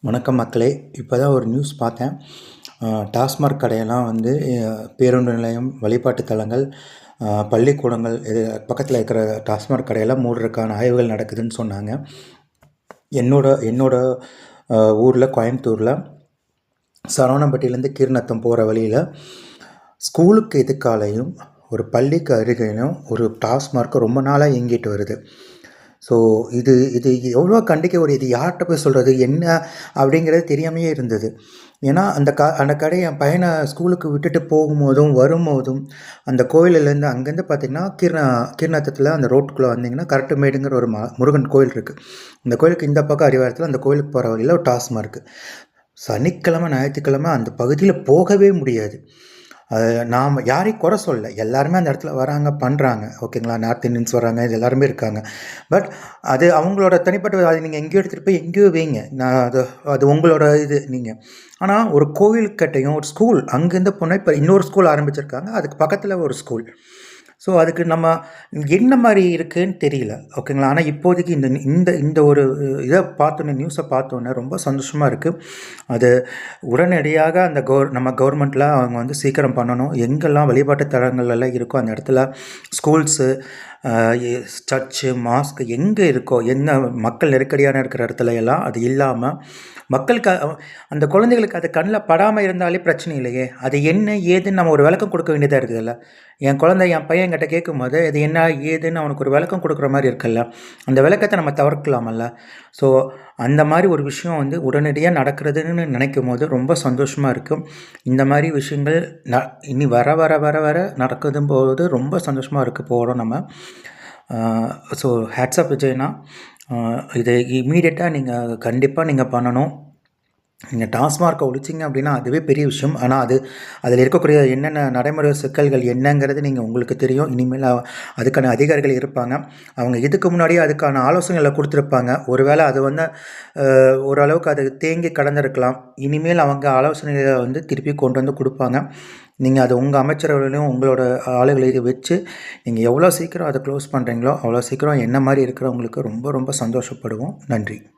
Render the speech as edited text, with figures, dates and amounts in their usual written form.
வணக்கம் மக்களே. இப்போ தான் ஒரு நியூஸ் பார்த்தேன். டாஸ்மாக் கடையெல்லாம் வந்து பேருந்து நிலையம், வழிபாட்டு தலங்கள், பள்ளிக்கூடங்கள் இது பக்கத்தில் இருக்கிற டாஸ்மாக் கடையெல்லாம் மூடுறதுக்கான ஆய்வுகள் நடக்குதுன்னு சொன்னாங்க. என்னோட ஊரில் கோயம்புத்தூரில் சரவணம்பட்டியிலேருந்து கீழ்நத்தம் போகிற வழியில் ஸ்கூலுக்கு எதுக்காலையும் ஒரு பள்ளிக்கு அருகிலும் ஒரு டாஸ்மார்க் ரொம்ப நாளாக இயங்கிட்டு வருது. ஸோ இது இது எவ்வளோ கண்டிக்க ஒரு இது யார்கிட்ட போய் சொல்கிறது என்ன அப்படிங்கிறது தெரியாமையே இருந்தது. ஏன்னா அந்த கடை என் பையனை ஸ்கூலுக்கு விட்டுட்டு போகும்போதும் வரும்போதும் அந்த கோயிலிலேருந்து அங்கேருந்து பார்த்திங்கன்னா கீழ்நத்தத்தில் அந்த ரோட்டுக்குள்ளே வந்தீங்கன்னா கரெக்டு மேடுங்கிற ஒரு முருகன் கோயில் இருக்குது. இந்த கோயிலுக்கு இந்த பக்கம் அடிவாரத்தில் அந்த கோயிலுக்கு போகிற வழியில் ஒரு டாஸ்மார்க். சனிக்கிழமை ஞாயிற்றுக்கிழமை அந்த பகுதியில் போகவே முடியாது. நாம் யாரையும் குறை சொல்ல, எல்லாருமே அந்த இடத்துல வராங்க, பண்ணுறாங்க, ஓகேங்களா. நார்த் இந்தியன்ஸ் வராங்க, இது எல்லாருமே இருக்காங்க. பட் அது அவங்களோட தனிப்பட்ட அது நீங்கள் எங்கேயோ எடுத்துகிட்டு போய் எங்கேயோ வைங்க, நான் அது உங்களோட இது நீங்கள். ஆனால் ஒரு கோயில்கிட்டையும் ஒரு ஸ்கூல் அங்கேருந்து போனால் இப்போ இன்னொரு ஸ்கூல் ஆரம்பிச்சிருக்காங்க, அதுக்கு பக்கத்தில் ஒரு ஸ்கூல். ஸோ அதுக்கு நம்ம என்ன மாதிரி இருக்குதுன்னு தெரியல, ஓகேங்களா. ஆனால் இப்போதைக்கு இந்த ஒரு இதை பார்த்தோன்னே, நியூஸை பார்த்தோன்னே ரொம்ப சந்தோஷமாக இருக்குது. அது உடனடியாக நம்ம கவர்மெண்ட்டில் அவங்க வந்து சீக்கிரம் பண்ணணும். எங்கெல்லாம் வழிபாட்டு தலங்கள்லாம் இருக்கோ அந்த இடத்துல ஸ்கூல்ஸு, சர்ச்சு, மாஸ்க் எங்கே இருக்கோ, என்ன மக்கள் நெருக்கடியான இருக்கிற இடத்துல எல்லாம் அது இல்லாமல் மக்களுக்கு அந்த குழந்தைகளுக்கு அது கண்ணில் படாமல் இருந்தாலே பிரச்சனை இல்லையே. அது என்ன ஏதுன்னு நம்ம ஒரு விளக்கம் கொடுக்க வேண்டியதாக இருக்குதுல்ல. என் பையன் என்கிட்ட கேட்கும்போது அது என்ன ஏதுன்னு அவனுக்கு ஒரு விளக்கம் கொடுக்குற மாதிரி இருக்குல்ல. அந்த விளக்கத்தை நம்ம தவிர்க்கலாமல்ல. ஸோ அந்த மாதிரி ஒரு விஷயம் வந்து உடனடியாக நடக்கிறதுன்னு நினைக்கும் போது ரொம்ப சந்தோஷமாக இருக்கும். இந்த மாதிரி விஷயங்கள் இனி வர வர வர வர நடக்குதும் போது ரொம்ப சந்தோஷமாக போகிறோம் நம்ம. ஸோ ஹேட்ஸ் ஆஃப் விஜய்னா, இதை இமீடியட்டாக நீங்கள் கண்டிப்பாக நீங்கள் பண்ணணும். நீங்கள் டாஸ்மார்க்கை ஒழிச்சிங்க அப்படின்னா அதுவே பெரிய விஷயம். ஆனால் அதில் இருக்கக்கூடிய என்னென்ன நடைமுறை சிக்கல்கள் என்னங்கிறது உங்களுக்கு தெரியும். இனிமேல் அதுக்கான அதிகாரிகள் இருப்பாங்க. அவங்க இதுக்கு முன்னாடியே அதுக்கான ஆலோசனைகளை கொடுத்துருப்பாங்க. ஒருவேளை அது வந்து ஓரளவுக்கு அது தேங்கி கடந்திருக்கலாம். இனிமேல் அவங்க ஆலோசனைகளை வந்து திருப்பி கொண்டு வந்து கொடுப்பாங்க. நீங்கள் அது உங்கள் அமைச்சரவையிலையும் உங்களோட ஆளுகளை வச்சு நீங்கள் எவ்வளோ சீக்கிரம் அதை க்ளோஸ் பண்ணுறீங்களோ அவ்வளோ சீக்கிரம் என்ன மாதிரி இருக்கிறவங்களுக்கு ரொம்ப ரொம்ப சந்தோஷப்படுவோம். நன்றி.